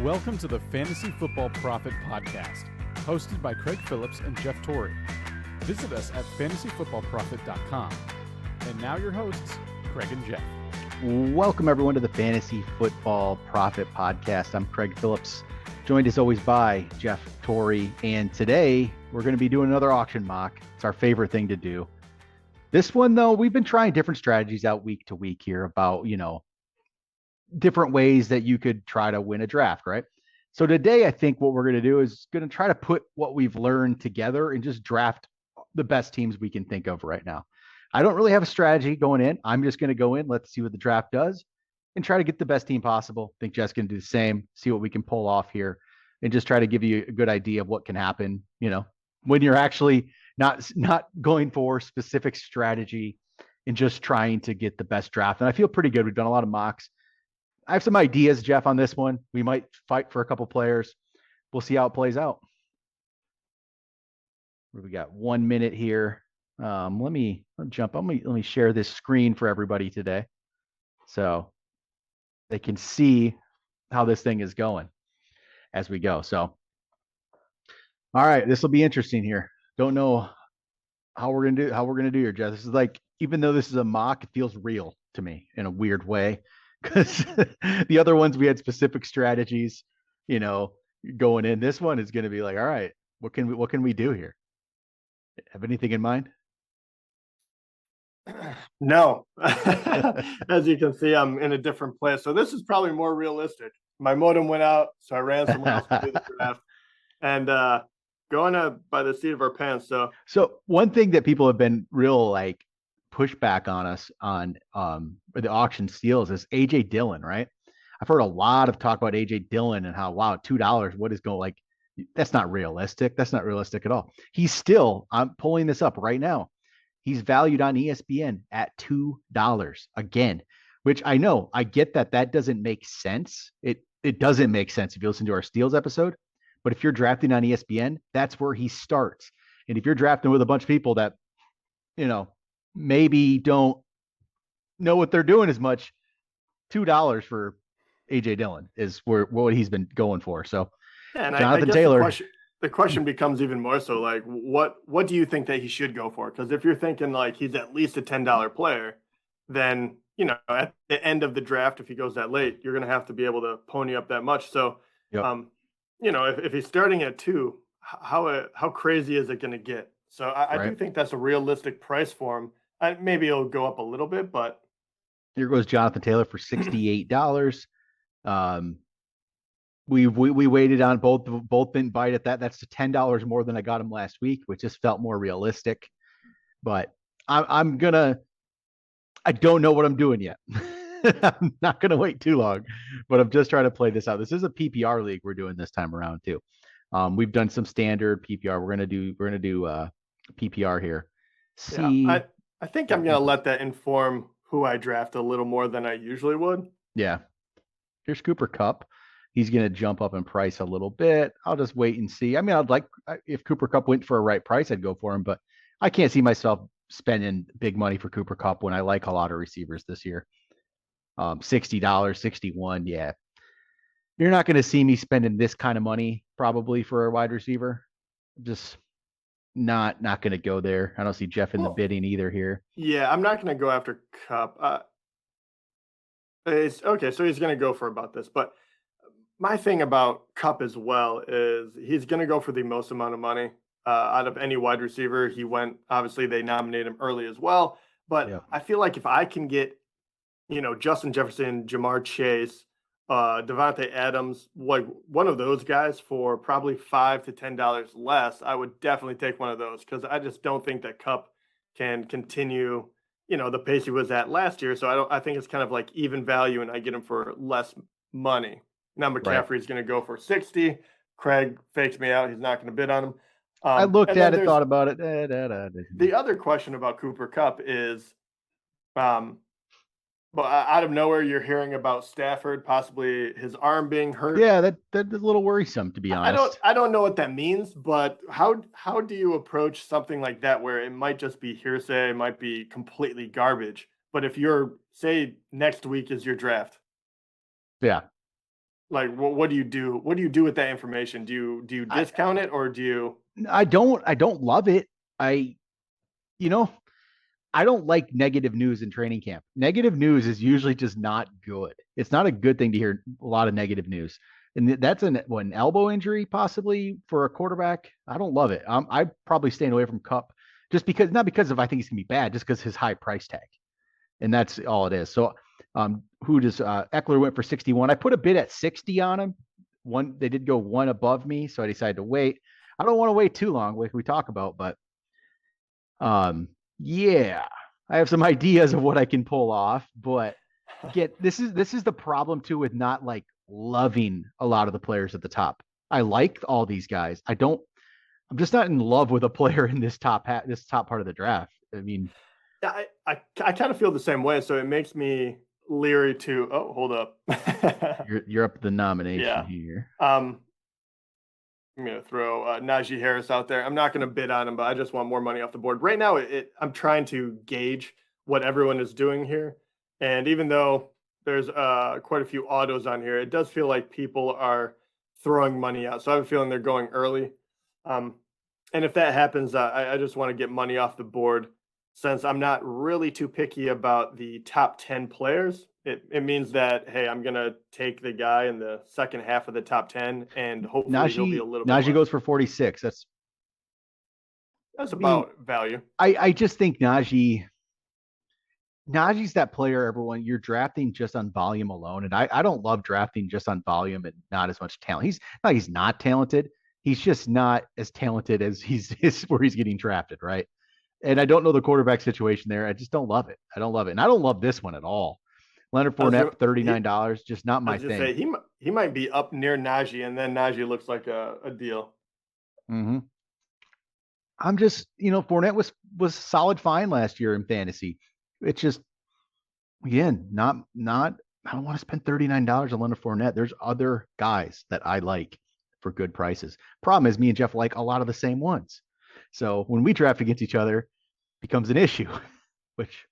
Welcome to the Fantasy Football Profit Podcast, hosted by Craig Phillips and Jeff Torrey. Visit us at fantasyfootballprofit.com. And now your hosts, Craig and Jeff. Welcome everyone to the Fantasy Football Profit Podcast. I'm Craig Phillips, joined as always by Jeff Torrey. And today we're going to be doing another auction mock. It's our favorite thing to do. This one, though, we've been trying different strategies out week to week here about, different ways that you could try to win a draft, right? So today, I think what we're going to do is going to try to put what we've learned together and just draft the best teams we can think of right now. I don't really have a strategy going in. I'm just going to go in, let's see what the draft does, and try to get the best team possible. I think Jeff's going to do the same, see what we can pull off here, and just try to give you a good idea of what can happen, when you're actually not going for specific strategy and just trying to get the best draft. And I feel pretty good. We've done a lot of mocks. I have some ideas, Jeff, on this one. We might fight for a couple players. We'll see how it plays out. We got 1 minute here. Let me jump. Let me share this screen for everybody today, so they can see how this thing is going as we go. So, all right, this will be interesting here. Don't know how we're gonna do here, Jeff. This is like, even though this is a mock, it feels real to me in a weird way. Because the other ones we had specific strategies, going in. This one is going to be like, all right, what can we do here? Have anything in mind? No. As you can see, I'm in a different place. So this is probably more realistic. My modem went out, so I ran somewhere else to do the draft. And going by the seat of our pants. So one thing that people have been real pushback on us on the auction steals is AJ Dillon, right? I've heard a lot of talk about AJ Dillon and how, wow, $2, what is going, that's not realistic. That's not realistic at all. He's still, I'm pulling this up right now, he's valued on ESPN at $2 again, which I know, I get that doesn't make sense. It doesn't make sense if you listen to our steals episode, but if you're drafting on ESPN, that's where he starts. And if you're drafting with a bunch of people that, maybe don't know what they're doing as much, $2 for AJ Dillon is what he's been going for. So, yeah, and Jonathan I guess Taylor. The question becomes even more so what do you think that he should go for? Because if you're thinking he's at least a $10 player, then at the end of the draft, if he goes that late, you're going to have to be able to pony up that much. So, yep. If he's starting at 2, how crazy is it going to get? So I do think that's a realistic price for him. Maybe it'll go up a little bit, but here goes Jonathan Taylor for $68. We waited on both been bite at that. That's $10 more than I got him last week, which just felt more realistic. But I don't know what I'm doing yet. I'm not gonna wait too long, but I'm just trying to play this out. This is a PPR league we're doing this time around too. We've done some standard PPR. We're gonna do PPR here. Yeah, I think I'm going to let that inform who I draft a little more than I usually would. Yeah. Here's Cooper Kupp. He's going to jump up in price a little bit. I'll just wait and see. I mean, if Cooper Kupp went for a right price, I'd go for him, but I can't see myself spending big money for Cooper Kupp when I like a lot of receivers this year. $60, $61. Yeah. You're not going to see me spending this kind of money probably for a wide receiver. Just not going to go there. I don't see Jeff in the bidding either here. Yeah, I'm not going to go after Kupp. Okay, so he's going to go for about this. But my thing about Kupp as well is he's going to go for the most amount of money out of any wide receiver. He went, obviously they nominated him early as well. But yeah. I feel like if I can get, Justin Jefferson, Jamar Chase, Devontae Adams, one of those guys for probably $5 to $10 less, I would definitely take one of those, because I just don't think that Kupp can continue, the pace he was at last year. So I think it's kind of even value, and I get him for less money. Now McCaffrey's going to go for 60. Craig fakes me out. He's not going to bid on him. I looked at it, thought about it. The other question about Cooper Kupp is, but out of nowhere, you're hearing about Stafford, possibly his arm being hurt. Yeah, that's a little worrisome, to be honest. I don't know what that means, but how do you approach something like that where it might just be hearsay, it might be completely garbage, but if you're, say, next week is your draft. Yeah. Like, what do you do? What do you do with that information? Do you I discount it, or do you? I don't love it. I you know I don't like negative news in training camp. Negative news is usually just not good. It's not a good thing to hear a lot of negative news. And that's an elbow injury possibly for a quarterback. I don't love it. I'm probably staying away from Cup just because, not because of I think he's gonna be bad, just because his high price tag, and that's all it is. So, who does Eckler went for 61? I put a bid at 60 on him. One they did go one above me, so I decided to wait. I don't want to wait too long, like we talk about, but yeah, I have some ideas of what I can pull off, but this is the problem too with not like loving a lot of the players at the top. I like all these guys. I'm just not in love with a player in this top part of the draft. I mean, Yeah, I kind of feel the same way. So it makes me leery to. Oh, hold up. you're up the nomination Yeah. here. I'm going to throw Najee Harris out there. I'm not going to bid on him, but I just want more money off the board. Right now, I'm trying to gauge what everyone is doing here. And even though there's quite a few autos on here, it does feel like people are throwing money out. So I have a feeling they're going early. And if that happens, I just want to get money off the board since I'm not really too picky about the top 10 players. It means that, hey, I'm going to take the guy in the second half of the top 10 and hopefully he'll be a little bit Najee less. goes for 46. That's I mean, about value. I just think Najee's that player, everyone, you're drafting just on volume alone. And I don't love drafting just on volume and not as much talent. He's not talented. He's just not as talented as he's where he's getting drafted, right? And I don't know the quarterback situation there. I just don't love it. I don't love it. And I don't love this one at all. Leonard Fournette, $39, just not I my was just thing. say he might be up near Najee, and then Najee looks like a deal. Mm-hmm. I'm just, Fournette was solid fine last year in fantasy. It's just, again, not I don't want to spend $39 on Leonard Fournette. There's other guys that I like for good prices. Problem is me and Jeff like a lot of the same ones. So when we draft against each other, becomes an issue, which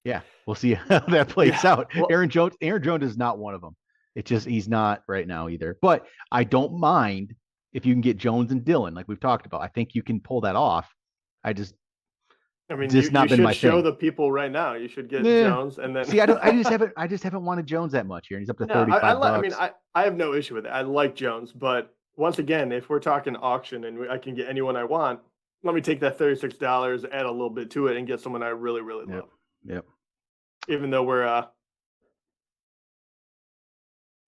yeah, we'll see how that plays out. Well, Aaron Jones is not one of them. It's just he's not right now either. But I don't mind if you can get Jones and Dillon, like we've talked about. I think you can pull that off. I mean, Just not you been should my show thing. the people right now. You should get Jones, and then See, I just haven't wanted Jones that much here, and he's up to no, 35 I bucks. mean, I have no issue with it. I like Jones, but once again, if we're talking auction and I can get anyone I want, let me take that $36, add a little bit to it, and get someone I really love. Yep. Even though we're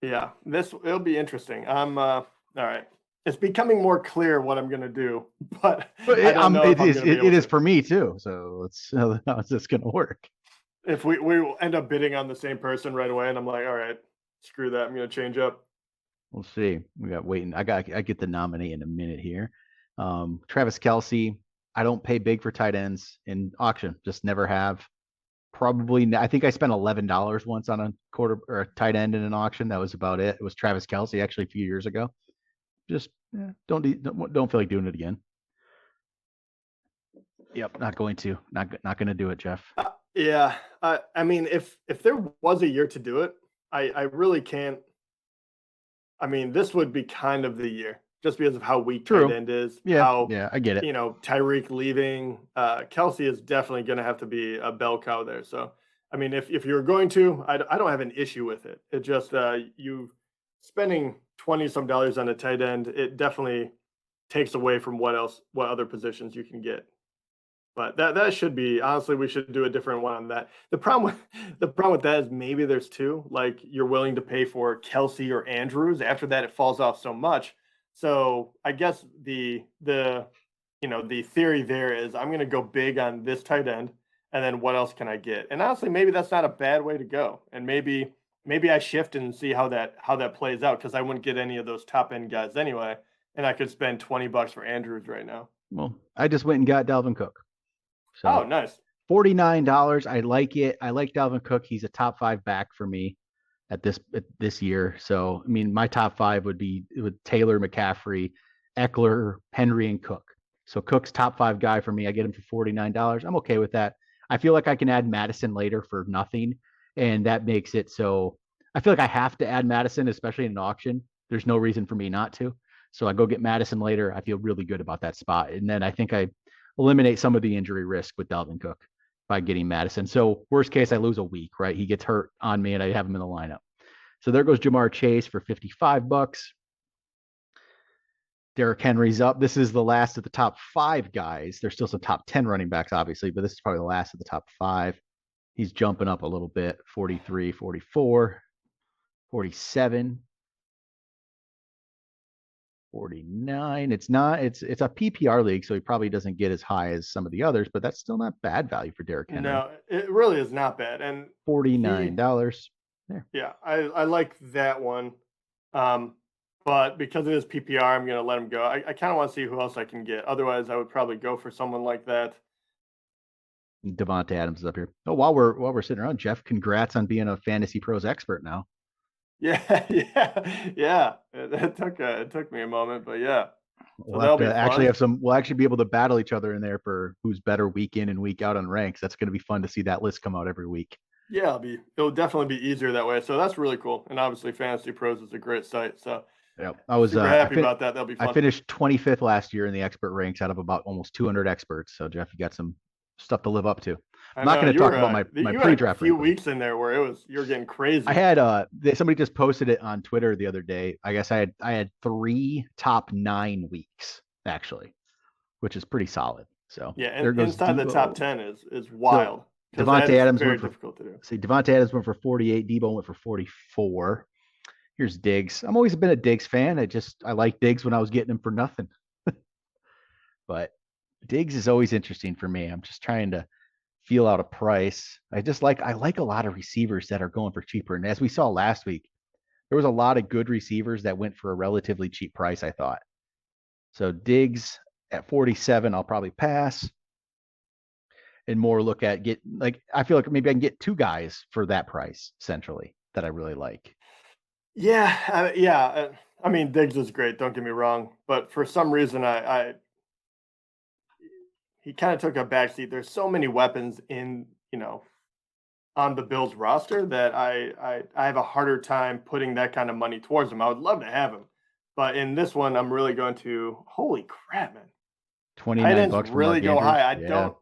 yeah, it'll be interesting. I'm all right. It's becoming more clear what I'm gonna do, but I don't know if it is for me too. So let's how's this gonna work? If we will end up bidding on the same person right away, and I'm like, all right, screw that, I'm gonna change up. We'll see. We got waiting. I get the nominee in a minute here. Travis Kelce. I don't pay big for tight ends in auction. Just never have. Probably, I think I spent $11 once on a quarter or a tight end in an auction. That was about it. It was Travis Kelce actually a few years ago. Just don't feel like doing it again. Yep, not going to. Not going to do it, Jeff. Yeah, I mean, if there was a year to do it, I really can't. I mean, this would be kind of the year, just because of how weak tight end is. Yeah, I get it. Tyreek leaving, Kelce is definitely going to have to be a bell cow there. So, I mean, if you're going to, I don't have an issue with it. It just you spending 20 some dollars on a tight end, it definitely takes away from what other positions you can get. But that should be, honestly, we should do a different one on that. The problem with that is maybe there's two. Like, you're willing to pay for Kelce or Andrews. After that, it falls off so much. So I guess the theory there is I'm going to go big on this tight end, and then what else can I get? And honestly, maybe that's not a bad way to go. And maybe I shift and see how that plays out, because I wouldn't get any of those top end guys anyway, and I could spend $20 for Andrews right now. Well, I just went and got Dalvin Cook. So, oh, nice. $49. I like it. I like Dalvin Cook. He's a top 5 back for me at this year. So, I mean, my top 5 would be Taylor, McCaffrey, Eckler, Henry, and Cook. So Cook's top 5 guy for me. I get him for $49. I'm okay with that. I feel like I can add Madison later for nothing, and that makes it so I feel like I have to add Madison, especially in an auction. There's no reason for me not to. So I go get Madison later. I feel really good about that spot. And then I think I eliminate some of the injury risk with Dalvin Cook by getting Madison. So worst case, I lose a week, right? He gets hurt on me and I have him in the lineup. So there goes Jamar Chase for $55. Derrick Henry's up. This is the last of the top 5 guys. There's still some top 10 running backs, obviously, but this is probably the last of the top 5. He's jumping up a little bit, 43, 44, 47, 49. It's a PPR league, so he probably doesn't get as high as some of the others, but that's still not bad value for Derrick Henry. No, it really is not bad. And $49. There. Yeah, I like that one. But because it is PPR, I'm going to let him go. I kind of want to see who else I can get. Otherwise, I would probably go for someone like that. Devontae Adams is up here. Oh, while we're sitting around, Jeff, congrats on being a Fantasy Pros expert now. Yeah. It took me a moment, but yeah. We'll actually be able to battle each other in there for who's better week in and week out on ranks. That's going to be fun to see that list come out every week. Yeah, it'll definitely be easier that way. So that's really cool. And obviously Fantasy Pros is a great site. So yeah, I was super happy about that. That'll be fun. I finished 25th last year in the expert ranks out of about almost 200 experts. So Jeff, you got some stuff to live up to. I'm not going to talk about my pre-draft. A few weeks in there where you were getting crazy. I had somebody just posted it on Twitter the other day. I guess I had 3 top 9 weeks actually, which is pretty solid. So yeah, and inside the top 10 is wild. So Devontae Adams went for difficult to do. See, Devontae Adams went for 48. Debo went for 44. Here's Diggs. I'm always been a Diggs fan. I like Diggs when I was getting him for nothing. But Diggs is always interesting for me. I'm just trying to feel out a price. I like a lot of receivers that are going for cheaper. And as we saw last week, there was a lot of good receivers that went for a relatively cheap price, I thought. So Diggs at 47, I'll probably pass. And more look at I feel like maybe I can get 2 guys for that price essentially that I really like. Yeah. I mean, Diggs is great. Don't get me wrong, but for some reason, he kind of took a backseat. There's so many weapons on the Bills roster that I have a harder time putting that kind of money towards him. I would love to have him, but in this one, I'm really going to. Holy crap, man! $29 really go high. Don't.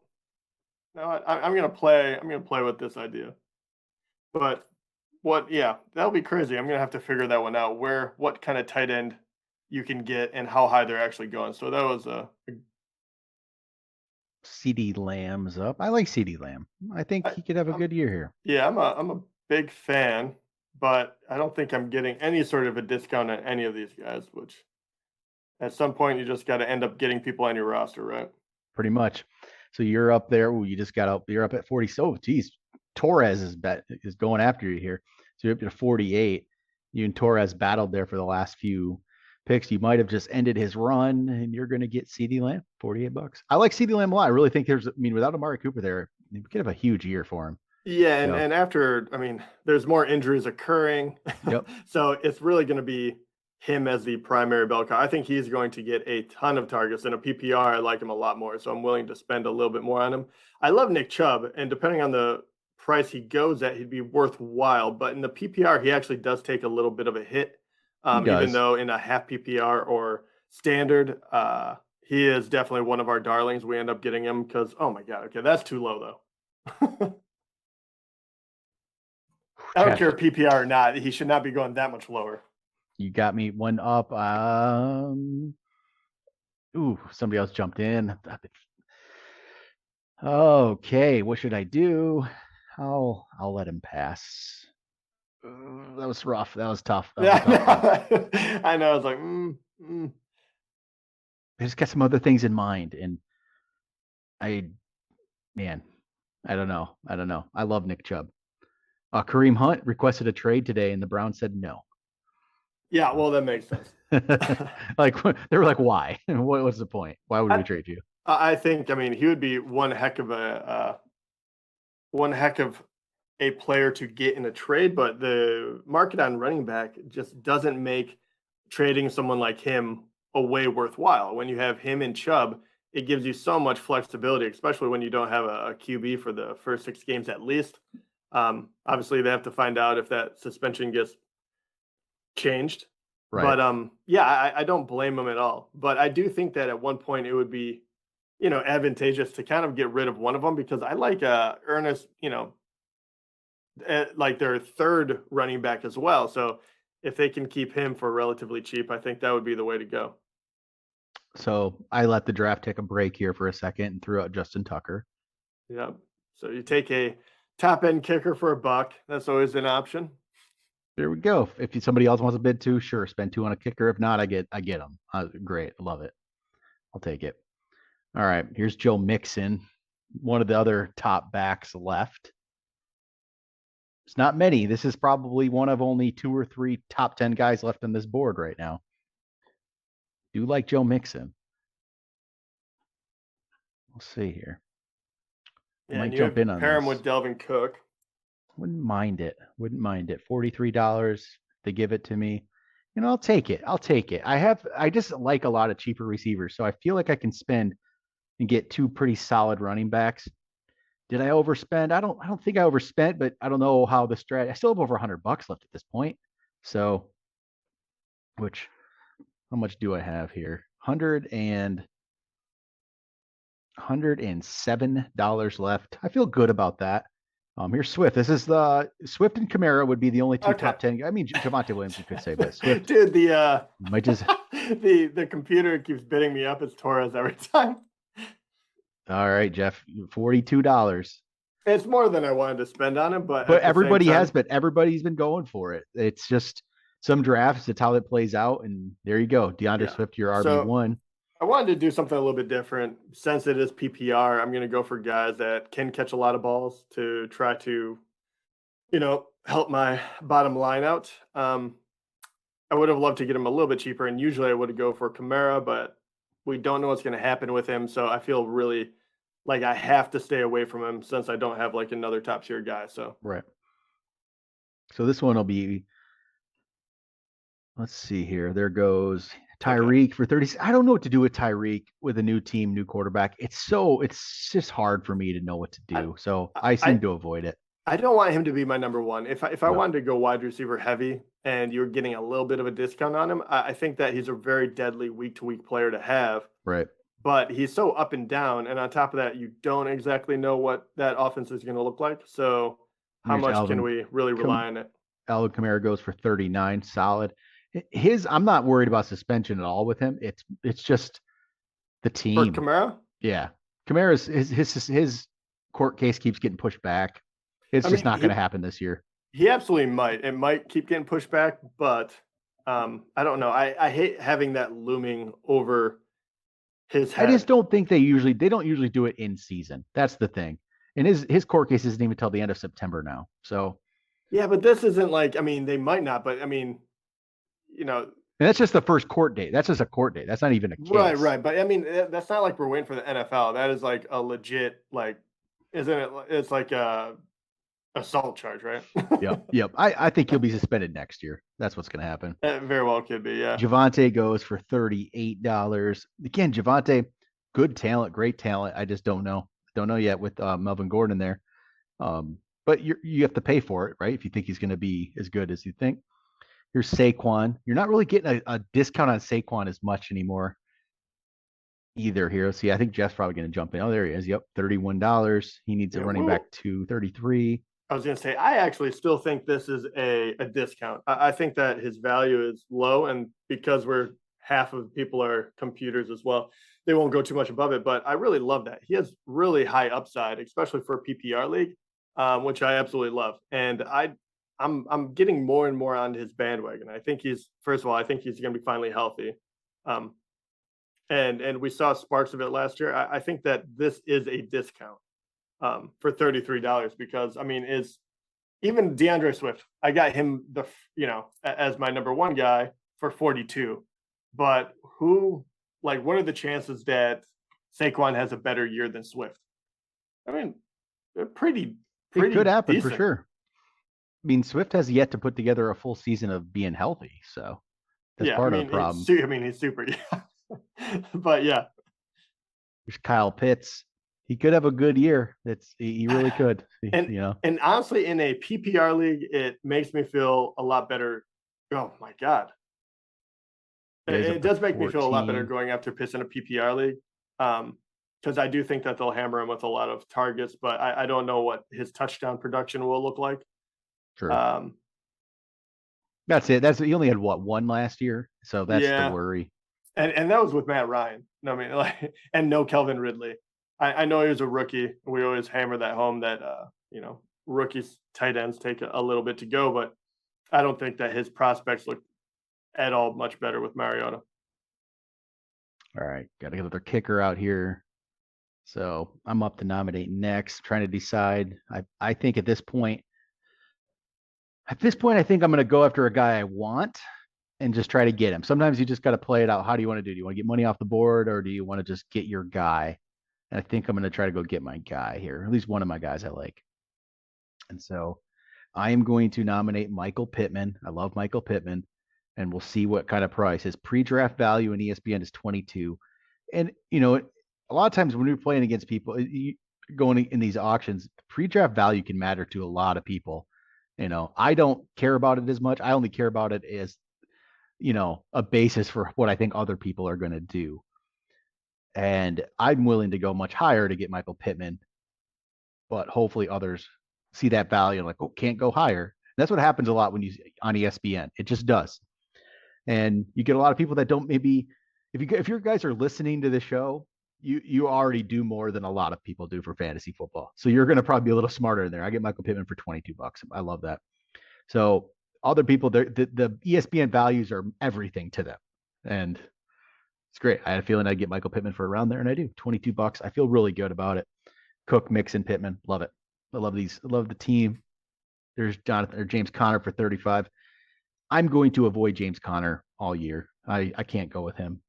No, I'm gonna play. I'm gonna play with this idea, but that'll be crazy. I'm gonna have to figure that one out. What kind of tight end you can get and how high they're actually going. So that was a CeeDee Lamb's up. I like CeeDee Lamb. I think he could have a good year here. Yeah, I'm a big fan, but I don't think I'm getting any sort of a discount on any of these guys. Which at some point you just got to end up getting people on your roster, right? Pretty much. So you're up there. You're up at 40. So, geez, Torres is going after you here. So you're up to 48. You and Torres battled there for the last few picks. You might have just ended his run, and you're going to get CeeDee Lamb, $48. I like CeeDee Lamb a lot. I really think without Amari Cooper there, we could have a huge year for him. Yeah, and after, there's more injuries occurring. Yep. So it's really going to be him as the primary bell cow. I think he's going to get a ton of targets. In a PPR, I like him a lot more, so I'm willing to spend a little bit more on him. I love Nick Chubb, and depending on the price he goes at, he'd be worthwhile. But in the PPR, he actually does take a little bit of a hit, even though in a half PPR or standard, he is definitely one of our darlings. We end up getting him because, oh my God, okay, that's too low though. I don't care PPR or not. He should not be going that much lower. You got me one up. Somebody else jumped in. Okay, what should I do? I'll let him pass. That was rough. That was tough. I know. I was like, I just got some other things in mind, and I don't know. I love Nick Chubb. Kareem Hunt requested a trade today, and the Browns said no. Yeah, well, that makes sense. They were like, why? What's the point? Why would we trade you? I think, he would be one heck of a player to get in a trade, but the market on running back just doesn't make trading someone like him a way worthwhile. When you have him and Chubb, it gives you so much flexibility, especially when you don't have a QB for the first 6 games at least. Obviously, they have to find out if that suspension gets changed. Right. But yeah, I don't blame him at all. But I do think that at one point it would be, advantageous to kind of get rid of one of them because I like Ernest, like their third running back as well. So if they can keep him for relatively cheap, I think that would be the way to go. So I let the draft take a break here for a second and threw out Justin Tucker. Yeah. So you take a top end kicker for a buck. That's always an option. There we go. If somebody else wants to bid too, sure, spend 2 on a kicker. If not, I get them. Great, I love it. I'll take it. All right, here's Joe Mixon, one of the other top backs left. It's not many. This is probably one of only 2 or 3 top 10 guys left on this board right now. Do like Joe Mixon. We'll see here. Yeah, Might and you jump in on pair him this. with Delvin Cook. Wouldn't mind it. $43. They give it to me. I'll take it. I just like a lot of cheaper receivers. So I feel like I can spend and get 2 pretty solid running backs. Did I overspend? I don't think I overspent, but I don't know how the strat. I still have over $100 left at this point. So, how much do I have here? $107 left. I feel good about that. Here's Swift. This is the Swift and Kamara would be the only 2 top 10. I mean, Javonte Williams, you could say, but Swift. Dude, might just the computer keeps bidding me up as Torres every time. All right, Jeff, $42. It's more than I wanted to spend on him, but everybody's been going for it. It's just some drafts. It's how it plays out, and there you go, DeAndre Swift, your RB1. I wanted to do something a little bit different. Since it is PPR, I'm going to go for guys that can catch a lot of balls to try to, help my bottom line out. I would have loved to get him a little bit cheaper, and usually I would go for Kamara, but we don't know what's going to happen with him. So I feel really like I have to stay away from him since I don't have like another top tier guy. So right. So this one will be. Let's see here. There goes Tyreek for 30. I don't know what to do with Tyreek with a new team, new quarterback. It's just hard for me to know what to do. So I seem to avoid it. I don't want him to be my number one. If I wanted to go wide receiver heavy and you're getting a little bit of a discount on him, I think that he's a very deadly week to week player to have. Right. But he's so up and down. And on top of that, you don't exactly know what that offense is going to look like. So how much can we really rely on it? Alvin Kamara goes for 39, solid. I'm not worried about suspension at all with him. It's just the team. For Kamara? Yeah. Kamara's his court case keeps getting pushed back. It's just not going to happen this year. He absolutely might. It might keep getting pushed back, but I don't know. I hate having that looming over his head. I just don't think they don't usually do it in season. That's the thing. And his court case isn't even until the end of September now. So yeah, but this isn't like, they might not, but and that's just the first court date. That's just a court date. That's not even a case. Right. But that's not like we're waiting for the NFL. That is like a legit, isn't it? It's like a assault charge, right? Yep. I think he'll be suspended next year. That's what's going to happen. It very well could be, yeah. Javonte goes for $38. Again, Javonte, good talent, great talent. I just don't know. Don't know yet with Melvin Gordon there. But you have to pay for it, right? If you think he's going to be as good as you think. Here's Saquon. You're not really getting a discount on Saquon as much anymore either here. See, I think Jeff's probably going to jump in. Oh, there he is. Yep, $31. He needs a running back to 33. I was going to say, I actually still think this is a discount. I think that his value is low, and because half of people are computers as well, they won't go too much above it. But I really love that. He has really high upside, especially for a PPR league, which I absolutely love. And I'm getting more and more onto his bandwagon. I think he's going to be finally healthy. And we saw sparks of it last year. I think that this is a discount for $33 because is even DeAndre Swift. I got him as my number one guy for 42. But what are the chances that Saquon has a better year than Swift? They're pretty. It could happen decent. for sure. Swift has yet to put together a full season of being healthy, so that's part of the problem. He's super, yeah. But yeah. There's Kyle Pitts. he could have a good year. He really could. And You know, and honestly, in a PPR league, it makes me feel a lot better. Oh my god, yeah, he's it up to does make me feel a lot better 14. going after Pitts in a PPR league. Because I do think that they'll hammer him with a lot of targets, but I don't know what his touchdown production will look like. True. Um, That's it. He only had what, one last year, so that's the yeah, worry. and that was with Matt Ryan. I mean, like, and no Kelvin Ridley. I know he was a rookie. We always hammer that home that rookies tight ends take a little bit to go, but I don't think that his prospects look at all much better with Mariota. All right, got to get another kicker out here. So I'm up to nominate next, trying to decide. I think at this point, I think I'm going to go after a guy I want and just try to get him. Sometimes you just got to play it out. How do you want to do? Do you want to get money off the board, or do you want to just get your guy? And I think I'm going to try to go get my guy here, at least one of my guys I like. And so I am going to nominate Michael Pittman. I love Michael Pittman, and we'll see what kind of price. His pre-draft value in ESPN is 22. And a lot of times when you're playing against people, going in these auctions, pre-draft value can matter to a lot of people. I don't care about it as much. I only care about it as a basis for what I think other people are going to do. And I'm willing to go much higher to get Michael Pittman, but hopefully others see that value and like, oh, can't go higher. And that's what happens a lot when you on ESPN. It just does. And you get a lot of people that don't maybe if your guys are listening to the show, you already do more than a lot of people do for fantasy football. So you're going to probably be a little smarter in there. I get Michael Pittman for $22. I love that. So other people, the ESPN values are everything to them, and it's great. I had a feeling I'd get Michael Pittman for around there, and I do. $22. I feel really good about it. Cook, Mixon, Pittman, love it. I love these. I love the team. There's Jonathan or James Conner for 35. I'm going to avoid James Conner all year. I can't go with him.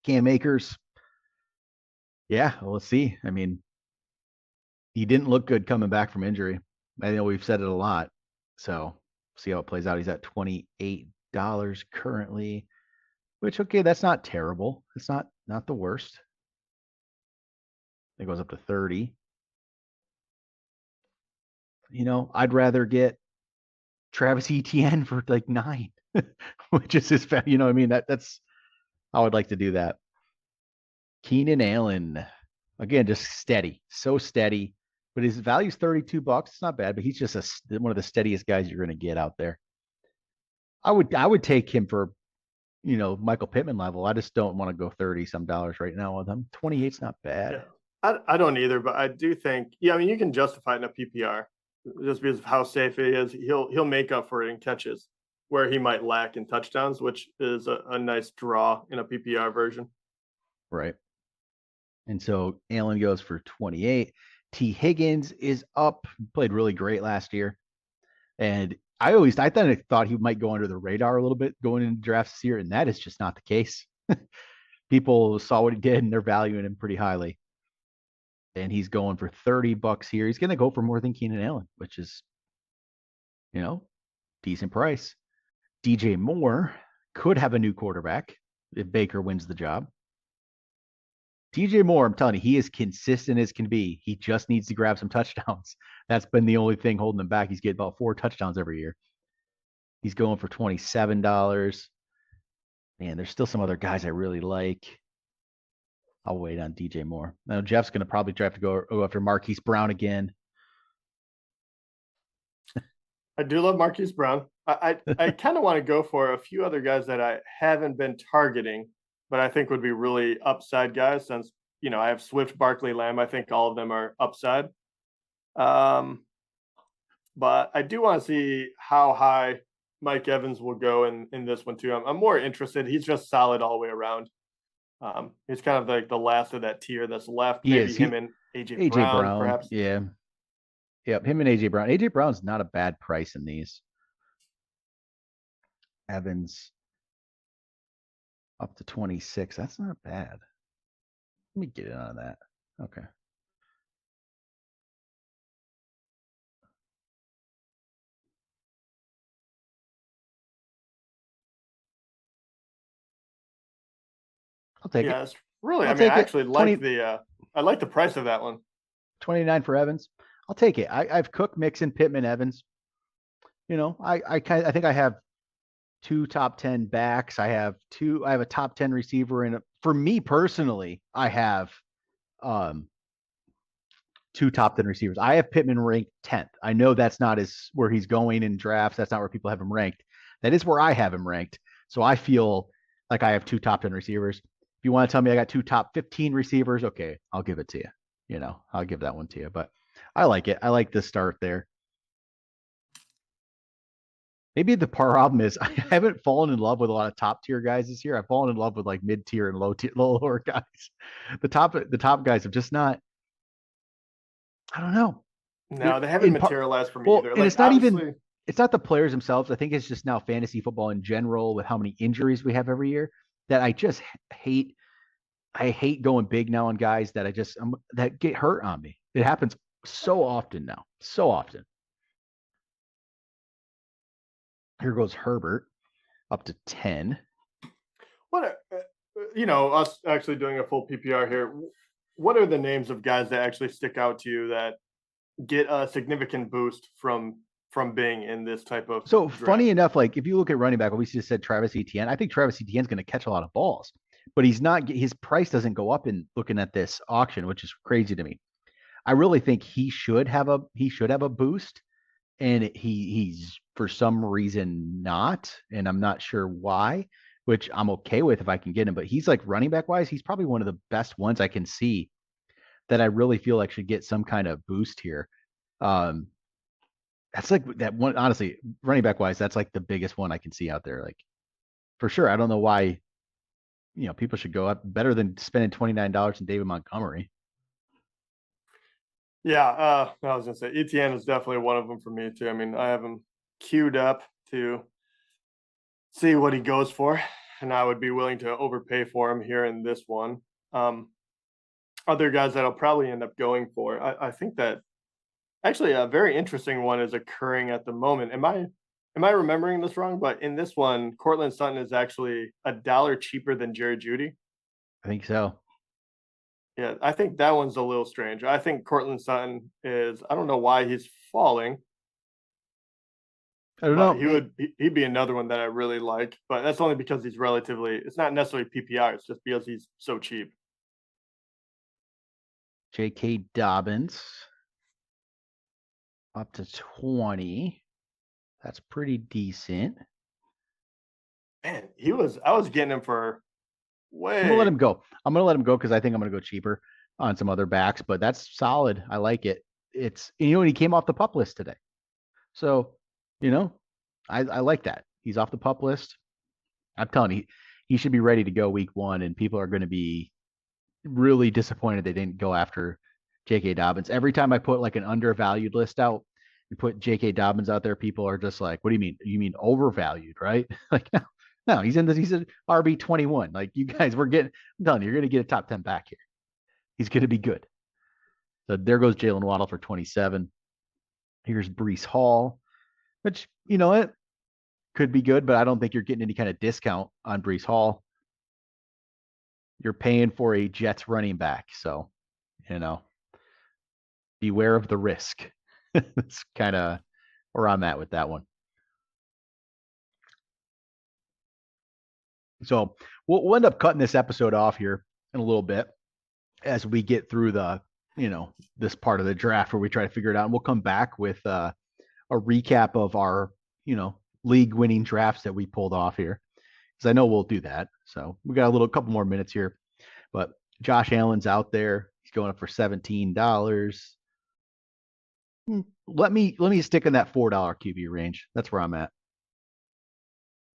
Cam Akers, yeah, well, let's see. I mean, he didn't look good coming back from injury. I know we've said it a lot. So see how it plays out. He's at $28 currently, which okay, that's not terrible. It's not the worst. It goes up to 30. I'd rather get Travis Etienne for like 9, which is his I mean, that's how I'd like to do that. Keenan Allen, again, just steady, so steady, but his value's $32. It's not bad, but he's just one of the steadiest guys you're going to get out there. I would take him for Michael Pittman level. I just don't want to go 30 some dollars right now with him. 28's not bad. Yeah, I don't either, but I do think I mean you can justify it in a PPR just because of how safe he is. He'll make up for it in catches where he might lack in touchdowns, which is a nice draw in a PPR version. Right. And so Allen goes for 28. T. Higgins is up, played really great last year. And I thought he might go under the radar a little bit going into drafts this year, and that is just not the case. People saw what he did and they're valuing him pretty highly. And he's going for $30 here. He's going to go for more than Keenan Allen, which is, decent price. DJ Moore could have a new quarterback if Baker wins the job. DJ Moore, I'm telling you, he is consistent as can be. He just needs to grab some touchdowns. That's been the only thing holding him back. He's getting about 4 touchdowns every year. He's going for $27. Man, there's still some other guys I really like. I'll wait on DJ Moore. Now Jeff's going to probably try to go after Marquise Brown again. I do love Marquise Brown. I kind of want to go for a few other guys that I haven't been targeting, but I think would be really upside guys since, I have Swift, Barkley, Lamb. I think all of them are upside. But I do want to see how high Mike Evans will go in this one too. I'm more interested. He's just solid all the way around. He's kind of like the last of that tier that's left. Maybe him and AJ Brown, perhaps. Yeah. Yep, him and AJ Brown. AJ Brown's not a bad price in these. Evans up to 26. That's not bad. Let me get in on that. Okay. I'll take it. Yes, really. I'll I mean, take I it. actually like the I like the price of that one. 29 for Evans. I'll take it. I've Cook, Mixon, Pittman, Evans. I think I have 2 top 10 backs. I have a top 10 receiver. And for me personally, I have 2 top 10 receivers. I have Pittman ranked 10th. I know that's not where he's going in drafts. That's not where people have him ranked. That is where I have him ranked. So I feel like I have 2 top 10 receivers. If you want to tell me I got 2 top 15 receivers, okay, I'll give it to you. I'll give that one to you. But I like it. I like the start there. Maybe the problem is I haven't fallen in love with a lot of top tier guys this year. I've fallen in love with like mid tier and lower guys. The top guys have just not. I don't know. No, they haven't materialized for me either. And it's not the players themselves. I think it's just now fantasy football in general with how many injuries we have every year that I just hate. I hate going big now on guys that that get hurt on me. It happens so often now. So often. Here goes Herbert up to 10. What us actually doing a full PPR here. What are the names of guys that actually stick out to you that get a significant boost from being in this type of draft? Funny enough, like if you look at running back, we just said Travis Etienne. I think Travis Etienne's going to catch a lot of balls, but his price doesn't go up in looking at this auction, which is crazy to me. I really think he should have a boost, and he's for some reason not, and I'm not sure why, which I'm okay with if I can get him. But he's like running back wise, he's probably one of the best ones I can see that I really feel like should get some kind of boost here. That's like that one, honestly, running back wise, that's like the biggest one I can see out there. Like for sure. I don't know why, people should go up better than spending $29 in David Montgomery. Yeah, I was gonna say Etienne is definitely one of them for me too. I mean, I have him queued up to see what he goes for, and I would be willing to overpay for him here in this one. Other guys that I'll probably end up going for, I think that actually a very interesting one is occurring at the moment. Am I remembering this wrong? But in this one, Cortland Sutton is actually $1 cheaper than Jerry Jeudy. I think so. Yeah, I think that one's a little strange. I think Cortland Sutton I don't know why he's falling. I don't know. He'd be another one that I really like, but that's only because it's not necessarily PPR, it's just because he's so cheap. J.K. Dobbins up to 20. That's pretty decent. Man, I was getting him for way. I'm gonna let him go because I think I'm gonna go cheaper on some other backs, but that's solid. I like it. It's he came off the pup list today. So, I like that. He's off the pup list. I'm telling you, he should be ready to go week 1, and people are going to be really disappointed they didn't go after J.K. Dobbins. Every time I put like an undervalued list out and put J.K. Dobbins out there, people are just like, what do you mean? You mean overvalued, right? Like, no, he's an RB 21. Like, you guys, I'm telling you, you're going to get a top 10 back here. He's going to be good. So there goes Jalen Waddle for 27. Here's Breece Hall, which, it could be good, but I don't think you're getting any kind of discount on Breece Hall. You're paying for a Jets running back. So, beware of the risk. That's kind of where I'm at with that one. So we'll end up cutting this episode off here in a little bit as we get through this part of the draft where we try to figure it out. And we'll come back with a recap of our, league winning drafts that we pulled off here. Because I know we'll do that. So we got a couple more minutes here. But Josh Allen's out there. He's going up for $17. Let me stick in that $4 QB range. That's where I'm at.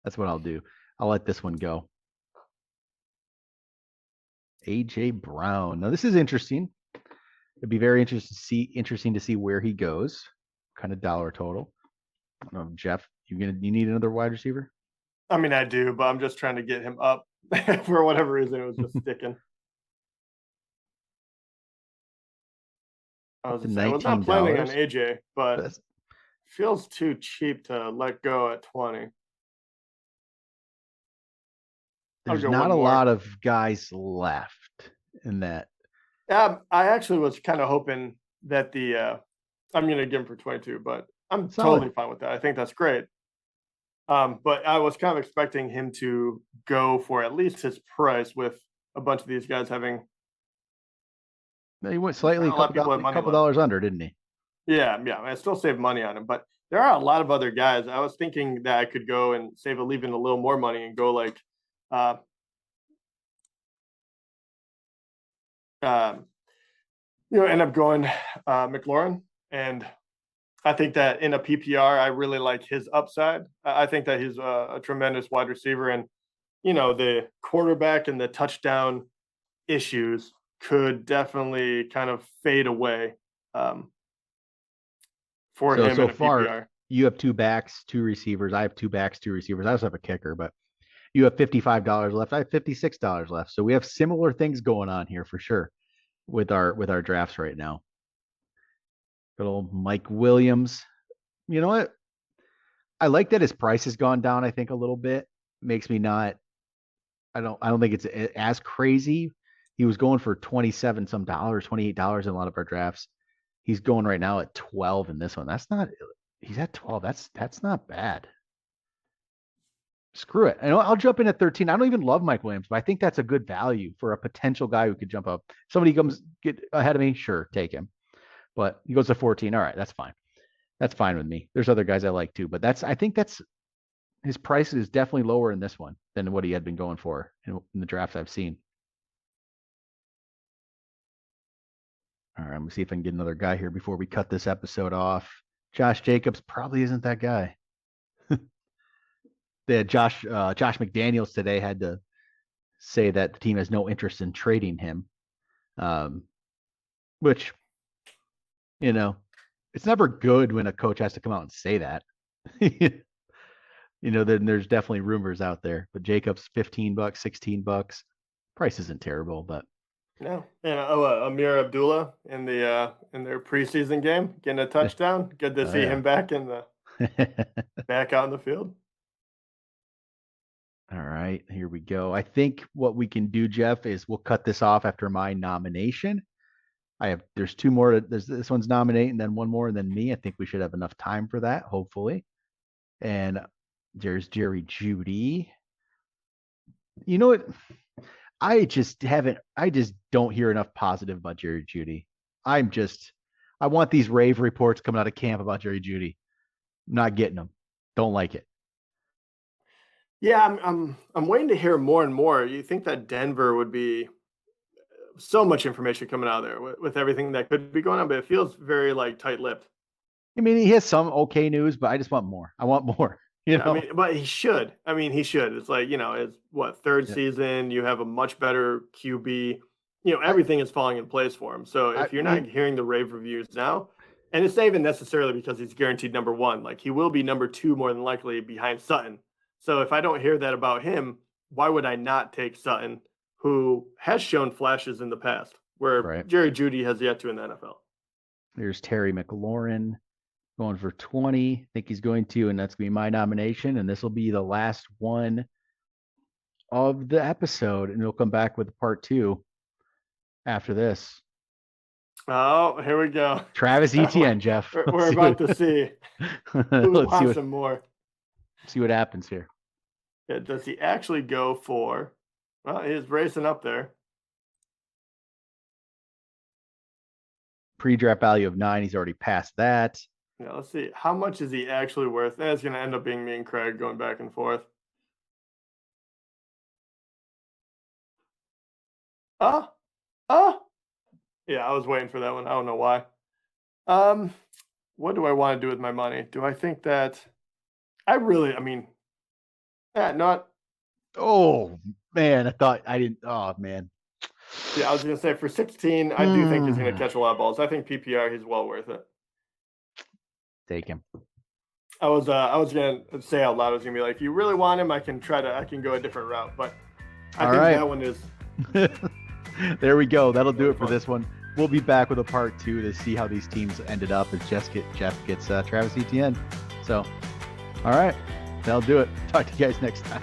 That's what I'll do. I'll let this one go. AJ Brown. Now this is interesting. It'd be very interesting to see where he goes. Kind of dollar total. I don't know, Jeff, you need another wide receiver? I mean, I do, but I'm just trying to get him up. For whatever reason, it was just sticking. I was not planning on AJ, but it feels too cheap to let go at 20. There's not a lot of guys left in that I actually was kind of hoping that I'm going to give him for 22, but I'm Solid. totally fine with that. I think that's great. But I was kind of expecting him to go for at least his price with a bunch of these guys having He went slightly a lot of people have money couple left. dollars under, didn't he? Yeah, I still save money on him, but there are a lot of other guys. I was thinking that I could go and save even a little more money and go like, uh, um, end up going McLaurin, and I think that in a PPR, I really like his upside. I think that he's a tremendous wide receiver, and the quarterback and the touchdown issues could definitely kind of fade away for him So in a far, PPR. you have 2 backs, 2 receivers. I have 2 backs, 2 receivers. I also have a kicker, but you have $55 left. I have $56 left. So we have similar things going on here for sure with our drafts right now. Good old Mike Williams. You know what? I like that his price has gone down, I think, a little bit. Makes me not I don't think it's as crazy. He was going for 27 some dollars, $28 in a lot of our drafts. He's going right now at 12 in this one. He's at 12. That's not bad. Screw it. I'll jump in at 13. I don't even love Mike Williams, but I think that's a good value for a potential guy who could jump up. Somebody comes get ahead of me, sure, take him. But he goes to 14. All right, that's fine. That's fine with me. There's other guys I like too, but I think that's his price is definitely lower in this one than what he had been going for in the drafts I've seen. All right, I'm gonna see if I can get another guy here before we cut this episode off. Josh Jacobs probably isn't that guy. Josh McDaniels today had to say that the team has no interest in trading him, which, it's never good when a coach has to come out and say that. Then there's definitely rumors out there. But Jacobs, $15, $16. Price isn't terrible, but No, and Amir Abdullah in their preseason game getting a touchdown. Good to see him back back out in the field. All right, here we go. I think what we can do, Jeff, is we'll cut this off after my nomination. There's 2 more. This one's nominate and then 1 more and then me. I think we should have enough time for that, hopefully. And there's Jerry Jeudy. You know what? I just don't hear enough positive about Jerry Jeudy. I want these rave reports coming out of camp about Jerry Jeudy. I'm not getting them. Don't like it. Yeah, I'm waiting to hear more and more. You think that Denver would be so much information coming out of there with everything that could be going on, but it feels very like tight-lipped. I mean, he has some okay news, but I just want more. I want more. I mean, but he should. He should. It's like, it's third season. You have a much better QB. Everything is falling in place for him. So if you're not hearing the rave reviews now, and it's not even necessarily because he's guaranteed number 1, like he will be number 2 more than likely behind Sutton. So if I don't hear that about him, why would I not take Sutton, who has shown flashes in the past, where Jerry Jeudy has yet to in the NFL? There's Terry McLaurin going for 20. I think he's going to, and that's going to be my nomination. And this will be the last one of the episode. And we'll come back with part 2 after this. Oh, here we go. Travis Etienne, Jeff. We're about to see who wants him more. See what happens here. Yeah, does he actually go for? Well, he's racing up there. Pre-draft value of 9. He's already passed that. Yeah, let's see. How much is he actually worth? That's going to end up being me and Craig going back and forth. Yeah, I was waiting for that one. I don't know why. What do I want to do with my money? Do I think that not. Oh, man. I didn't. Oh, man. Yeah, I was going to say for 16, I do think he's going to catch a lot of balls. I think PPR, he's well worth it. Take him. I was going to say out loud, I was going to be like, if you really want him, I can go a different route. But I think that one is. There we go. That'll do it for this one. We'll be back with a part 2 to see how these teams ended up as Jeff gets Travis Etienne. So, all right. That'll do it. Talk to you guys next time.